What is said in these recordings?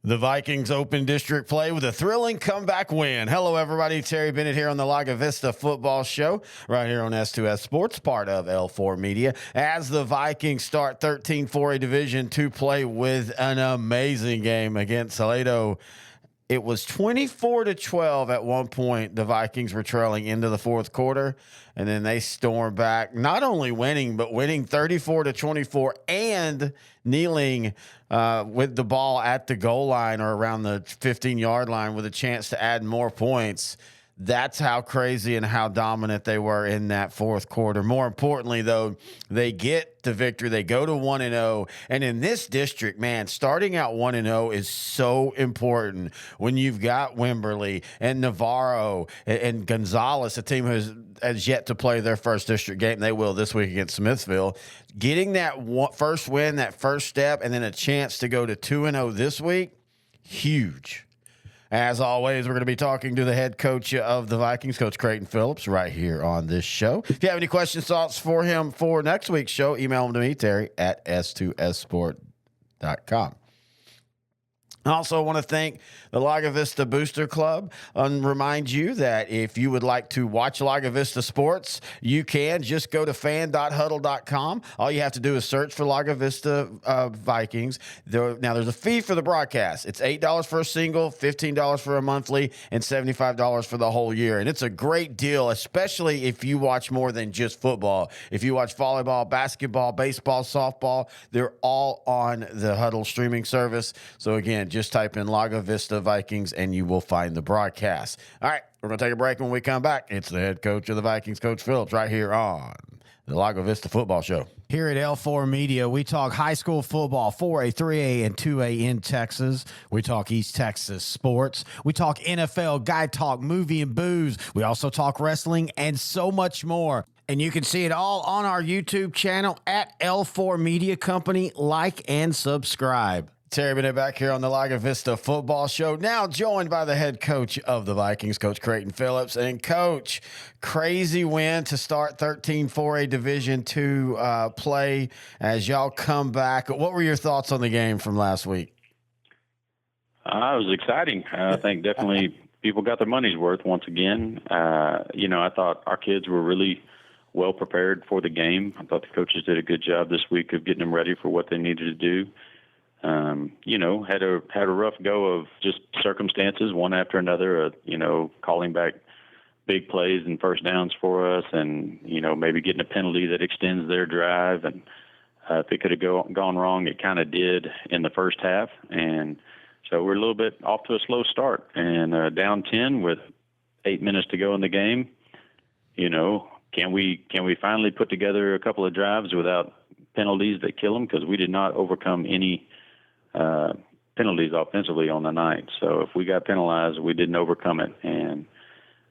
The Vikings open district play with a thrilling comeback win. Hello, everybody. Terry Bennett here on the Lago Vista Football Show, right here on S2S Sports, part of L4 Media, as the Vikings start 13-4 Division II play with an amazing game against Salado. It was 24-12 at one point. The Vikings were trailing into the fourth quarter, and then they stormed back, not only winning, but winning 34-24 and kneeling with the ball at the goal line or around the 15-yard line with a chance to add more points. That's how crazy and how dominant they were in that fourth quarter. More importantly, though, they get the victory. They go to 1-0. And in this district, man, starting out 1-0 is so important when you've got Wimberley and Navarro and Gonzalez, a team who has yet to play their first district game. They will this week against Smithville. Getting that first win, that first step, and then a chance to go to 2-0 this week, huge. As always, we're going to be talking to the head coach of the Vikings, Coach Creighton Phillips, right here on this show. If you have any questions, thoughts for him for next week's show, email them to me, Terry, at s2ssport.com. I also want to thank the Lago Vista Booster Club and remind you that if you would like to watch Lago Vista sports, you can just go to fan.huddle.com. All you have to do is search for Lago Vista Vikings. Now, there's a fee for the broadcast. It's $8 for a single, $15 for a monthly, and $75 for the whole year. And it's a great deal, especially if you watch more than just football. If you watch volleyball, basketball, baseball, softball, they're all on the Huddle streaming service. So, again, just type in Lago Vista Vikings and you will find the broadcast. All right, we're going to take a break. When we come back, it's the head coach of the Vikings, Coach Phillips, right here on the Lago Vista Football Show. Here at L4 Media, we talk high school football, 4A, 3A, and 2A in Texas. We talk East Texas sports. We talk NFL, guy talk, movie and booze. We also talk wrestling and so much more. And you can see it all on our YouTube channel at L4 Media Company. Like and subscribe. Terry Bennett back here on the Lago Vista Football Show, now joined by the head coach of the Vikings, Coach Creighton Phillips. And, Coach, crazy win to start 13-4A Division II play as y'all come back. What were your thoughts on the game from last week? It was exciting. I think definitely people got their money's worth once again. I thought our kids were really well prepared for the game. I thought the coaches did a good job this week of getting them ready for what they needed to do. Had a rough go of just circumstances, one after another, calling back big plays and first downs for us and, maybe getting a penalty that extends their drive. And if it could have gone wrong, it kind of did in the first half. And so we're a little bit off to a slow start and down 10 with 8 minutes to go in the game. Can we finally put together a couple of drives without penalties that kill them? Because we did not overcome any penalties offensively on the night. So if we got penalized, we didn't overcome it. And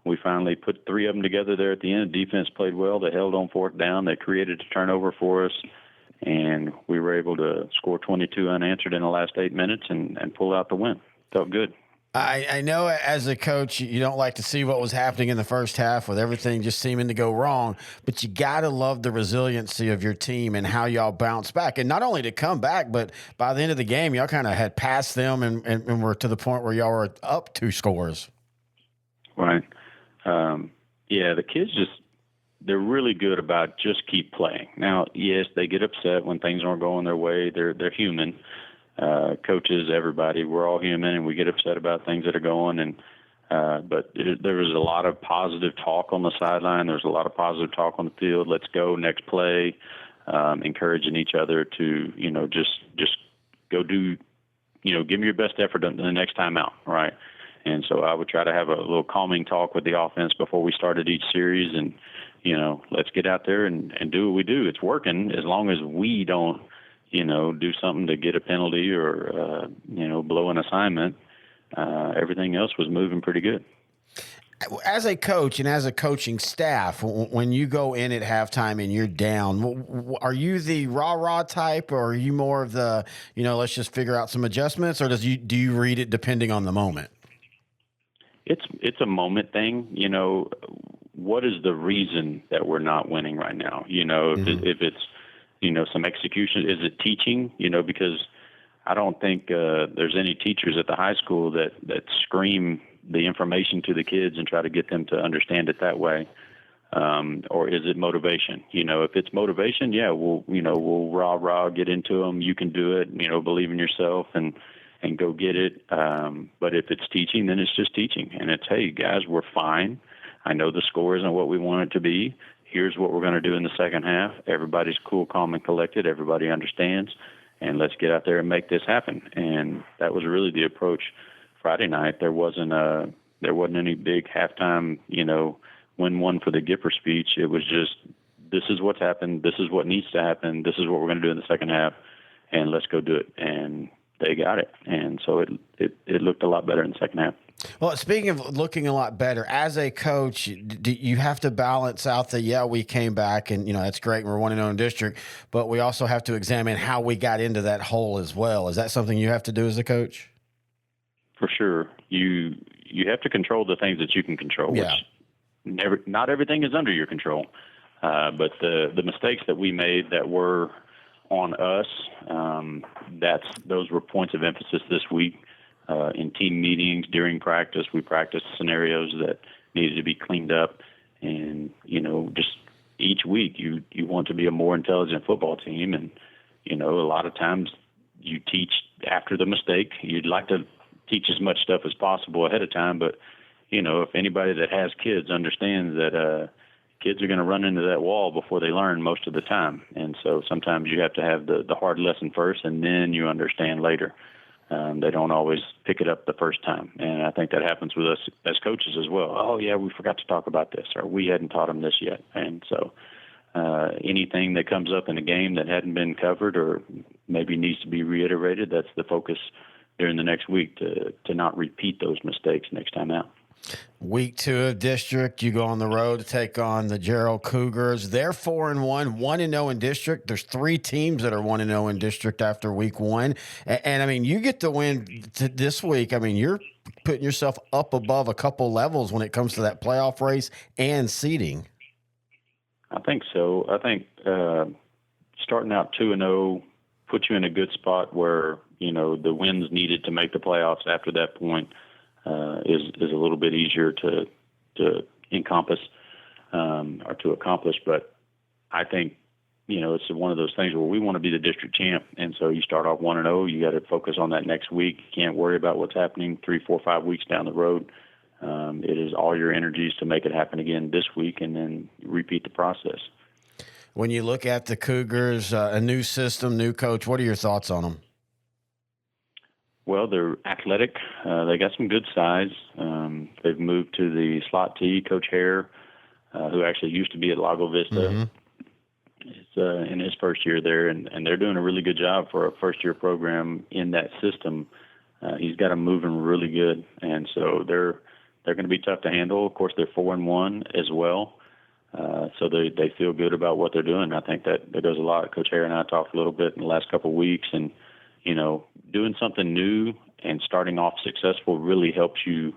we finally put 3 of them together there at the end. Defense played well. They held on fourth down. They created a turnover for us. And we were able to score 22 unanswered in the last 8 minutes and pull out the win. Felt good. I know as a coach, you don't like to see what was happening in the first half with everything just seeming to go wrong, but you got to love the resiliency of your team and how y'all bounce back. And not only to come back, but by the end of the game, y'all kind of had passed them and were to the point where y'all were up 2 scores. Right. The kids they're really good about just keep playing. Now, yes, they get upset when things aren't going their way. They're human. Coaches, everybody, we're all human, and we get upset about things that are going. But there was a lot of positive talk on the sideline. There's a lot of positive talk on the field. Let's go, next play, encouraging each other to, just go do, give me your best effort the next time out, right? And so I would try to have a little calming talk with the offense before we started each series, and let's get out there and do what we do. It's working as long as we don't do something to get a penalty or, blow an assignment. Everything else was moving pretty good. As a coach and as a coaching staff, when you go in at halftime and you're down, are you the rah-rah type, or are you more of the, let's just figure out some adjustments, or do you read it depending on the moment? It's a moment thing. What is the reason that we're not winning right now? If it's, some execution, is it teaching? Because I don't think there's any teachers at the high school that scream the information to the kids and try to get them to understand it that way. Or is it motivation? If it's motivation, yeah, we'll rah, get into them. You can do it, believe in yourself and go get it. But if it's teaching, then it's just teaching. And it's, hey, guys, we're fine. I know the score isn't what we want it to be. Here's what we're going to do in the second half. Everybody's cool, calm, and collected. Everybody understands. And let's get out there and make this happen. And that was really the approach Friday night. There wasn't any big halftime, win one for the Gipper speech. It was just, this is what's happened. This is what needs to happen. This is what we're going to do in the second half, and let's go do it. And they got it. And so it looked a lot better in the second half. Well, speaking of looking a lot better, as a coach, you have to balance out we came back and, that's great. We're 1-0 in district, but we also have to examine how we got into that hole as well. Is that something you have to do as a coach? For sure. You have to control the things that you can control, yeah. Which not everything is under your control. But the mistakes that we made that were on us, those were points of emphasis this week. In team meetings, during practice, we practiced scenarios that needed to be cleaned up. And, just each week you want to be a more intelligent football team. And, a lot of times you teach after the mistake. You'd like to teach as much stuff as possible ahead of time. But, if anybody that has kids understands that kids are going to run into that wall before they learn most of the time. And so sometimes you have to have the hard lesson first, and then you understand later. They don't always pick it up the first time. And I think that happens with us as coaches as well. Oh, yeah, we forgot to talk about this, or we hadn't taught them this yet. And so anything that comes up in a game that hadn't been covered or maybe needs to be reiterated, that's the focus during the next week to not repeat those mistakes next time out. Week 2 of district, you go on the road to take on the Gerald Cougars. They're 4-1, 1-0 in district. There's 3 teams that are 1-0 in district after week 1. And I mean, you get the win this week. I mean, you're putting yourself up above a couple levels when it comes to that playoff race and seeding. I think so. I think starting out 2-0 puts you in a good spot where, the wins needed to make the playoffs after that point is a little bit easier to encompass or to accomplish. But I think, it's one of those things where we want to be the district champ. And so you start off 1-0, you got to focus on that next week. You can't worry about what's happening 3, 4, 5 weeks down the road. It is all your energies to make it happen again this week and then repeat the process. When you look at the Cougars, a new system, new coach, what are your thoughts on them? Well, they're athletic. They got some good size. They've moved to the slot T. Coach Hare, who actually used to be at Lago Vista, is in his first year there, and they're doing a really good job for a first-year program in that system. He's got them moving really good, and so they're going to be tough to handle. Of course, they're 4-1 as well, so they feel good about what they're doing. I think that goes a lot. Coach Hare and I talked a little bit in the last couple of weeks, and doing something new and starting off successful really helps you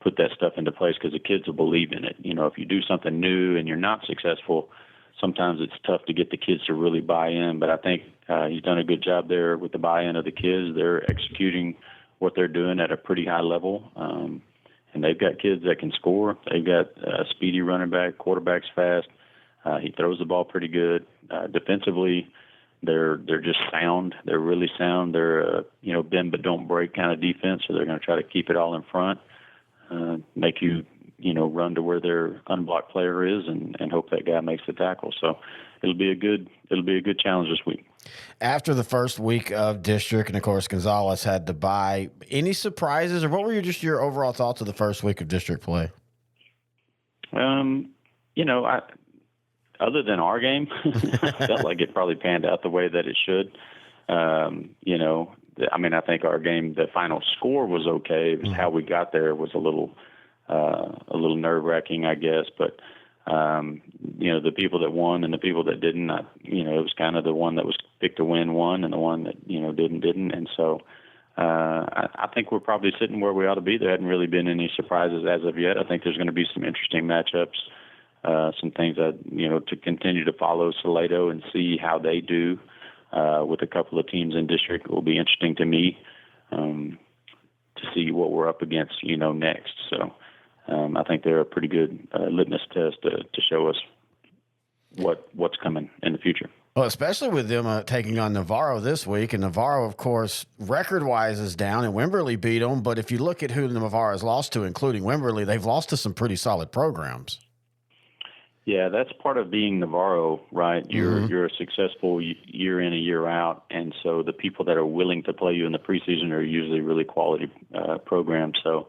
put that stuff into place because the kids will believe in it. If you do something new and you're not successful, sometimes it's tough to get the kids to really buy in. But I think he's done a good job there with the buy-in of the kids. They're executing what they're doing at a pretty high level. And they've got kids that can score. They've got a speedy running back, quarterback's fast. He throws the ball pretty good. Defensively, they're just sound. They're really sound. They're bend but don't break kind of defense. So they're going to try to keep it all in front, make you run to where their unblocked player is, and hope that guy makes the tackle. So it'll be a good challenge this week. After the first week of district, and of course Gonzalez had to bye, any surprises, or what were your overall thoughts of the first week of district play? Other than our game, I felt like it probably panned out the way that it should. I think our game, the final score was okay. It was how we got there was a little nerve-wracking, I guess. But, the people that won and the people that didn't, it was kind of the one that was picked to win won and the one that, didn't. And so I think we're probably sitting where we ought to be. There hadn't really been any surprises as of yet. I think there's going to be some interesting matchups. Some things that, to continue to follow Salado and see how they do with a couple of teams in district. It will be interesting to me to see what we're up against, next. So I think they're a pretty good litmus test to show us what's coming in the future. Well, especially with them taking on Navarro this week. And Navarro, of course, record-wise is down, and Wimberley beat them. But if you look at who Navarro has lost to, including Wimberley, they've lost to some pretty solid programs. Yeah, that's part of being Navarro, right? You're a successful year in and year out, and so the people that are willing to play you in the preseason are usually really quality programs. So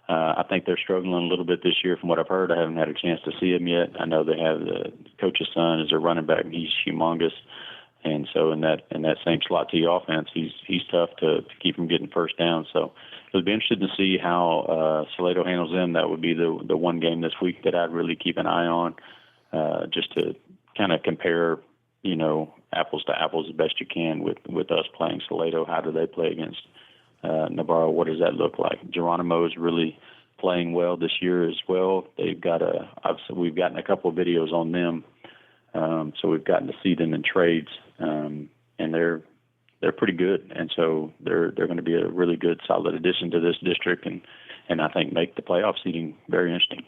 I think they're struggling a little bit this year from what I've heard. I haven't had a chance to see him yet. I know they have the coach's son as their running back, and he's humongous. And so in that same slot T offense, he's tough to keep from getting first down. So it'll be interesting to see how Salado handles them. That would be the one game this week that I'd really keep an eye on, just to kind of compare, apples to apples as best you can with us playing Salado. How do they play against Navarro? What does that look like? Geronimo is really playing well this year as well. They've got we've gotten a couple of videos on them, so we've gotten to see them in trades, and they're pretty good. And so they're going to be a really good, solid addition to this district, and I think make the playoff seeding very interesting.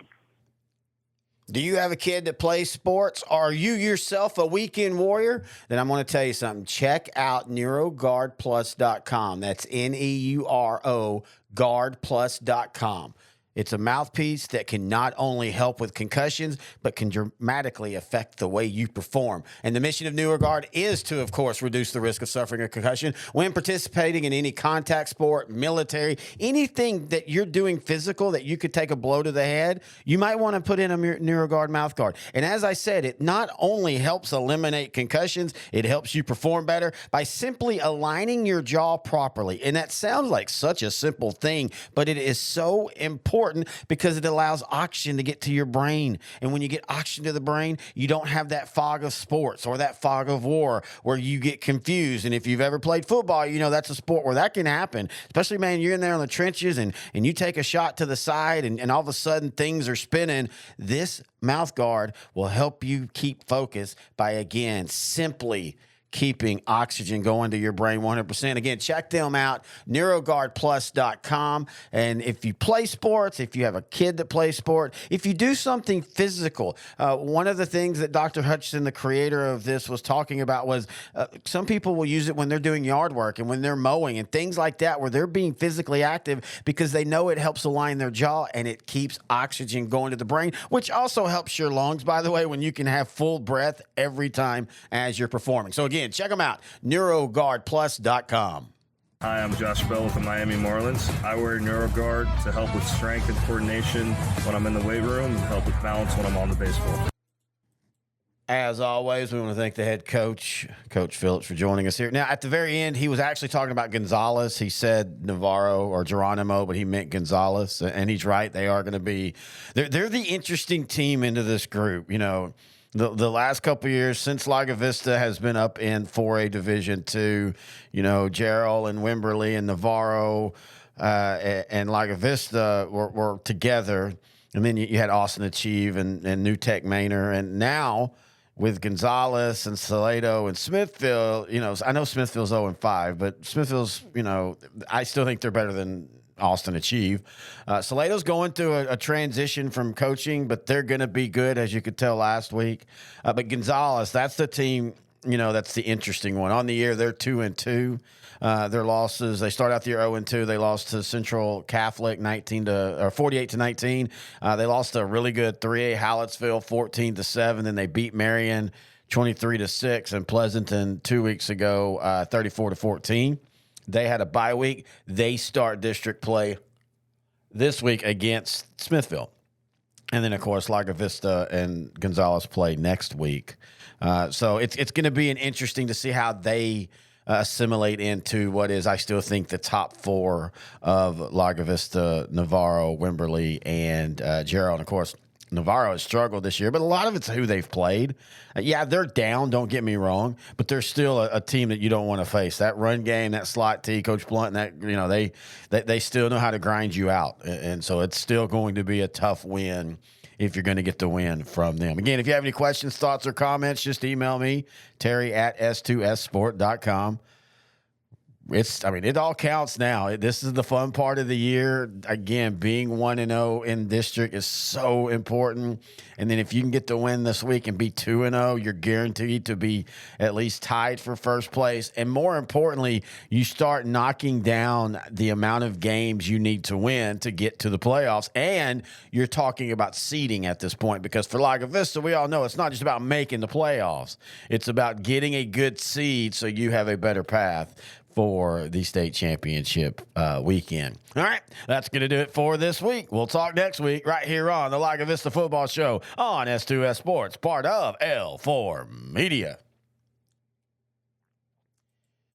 Do you have a kid that plays sports? Are you yourself a weekend warrior? Then I'm going to tell you something. Check out NeuroGuardPlus.com. That's NEURO GuardPlus.com. It's a mouthpiece that can not only help with concussions, but can dramatically affect the way you perform. And the mission of NeuroGuard is to, of course, reduce the risk of suffering a concussion when participating in any contact sport, military, anything that you're doing physical that you could take a blow to the head. You might want to put in a NeuroGuard mouth guard. And as I said, it not only helps eliminate concussions, it helps you perform better by simply aligning your jaw properly. And that sounds like such a simple thing, but it is so important because it allows oxygen to get to your brain. And when you get oxygen to the brain, you don't have that fog of sports or that fog of war where you get confused. And if you've ever played football, that's a sport where that can happen. Especially, man, you're in there in the trenches and you take a shot to the side and all of a sudden things are spinning. This mouth guard will help you keep focus by, again, simply keeping oxygen going to your brain 100%. Again, check them out, NeuroGuardPlus.com. And if you play sports, if you have a kid that plays sport, if you do something physical, one of the things that Dr. Hutchinson, the creator of this, was talking about was some people will use it when they're doing yard work and when they're mowing and things like that, where they're being physically active because they know it helps align their jaw and it keeps oxygen going to the brain, which also helps your lungs, by the way, when you can have full breath every time as you're performing. So again, check them out, NeuroGuardPlus.com. Hi, I'm Josh Bell with the Miami Marlins. I wear NeuroGuard to help with strength and coordination when I'm in the weight room and help with balance when I'm on the baseball. As always, we want to thank the head coach, Coach Phillips, for joining us here. Now, at the very end, he was actually talking about Gonzalez. He said Navarro or Geronimo, but he meant Gonzalez, and he's right. They are going to be – they're the interesting team into this group, The last couple of years since Lago Vista has been up in 4A Division II, Gerald and Wimberley and Navarro and Lago Vista were together. And then you had Austin Achieve and New Tech Manor. And now with Gonzalez and Salado and Smithfield, I know Smithfield's 0-5, but Smithfield's, I still think they're better than Austin Achieve. Salado's going through a transition from coaching, but they're going to be good, as you could tell last week. But Gonzalez, that's the team, that's the interesting one. On the year, they're 2-2. Their losses, they start out the year 0-2. They lost to Central Catholic 48-19. They lost to a really good 3A Hallettsville 14-7. Then they beat Marion 23-6 and Pleasanton 2 weeks ago 34-14. They had a bye week. They start district play this week against Smithfield. And then, of course, Lago Vista and Gonzalez play next week. So it's going to be interesting to see how they assimilate into what is, I still think, the top four of Lago Vista, Navarro, Wimberley, and Gerald. And, of course, Navarro has struggled this year, but a lot of it's who they've played. Yeah, they're down, don't get me wrong, but they're still a team that you don't want to face. That run game, that slot T, Coach Blunt, and that they still know how to grind you out. And so it's still going to be a tough win if you're going to get the win from them. Again, if you have any questions, thoughts, or comments, just email me, Terry@S2Ssport.com. It all counts now. This is the fun part of the year. Again, being 1-0 in district is so important. And then if you can get the win this week and be 2-0, you're guaranteed to be at least tied for first place. And more importantly, you start knocking down the amount of games you need to win to get to the playoffs. And you're talking about seeding at this point, because for Lago Vista, we all know it's not just about making the playoffs. It's about getting a good seed so you have a better path for the state championship weekend. All right, that's going to do it for this week. We'll talk next week right here on the Lago Vista Football Show on S2S Sports, part of L4 Media.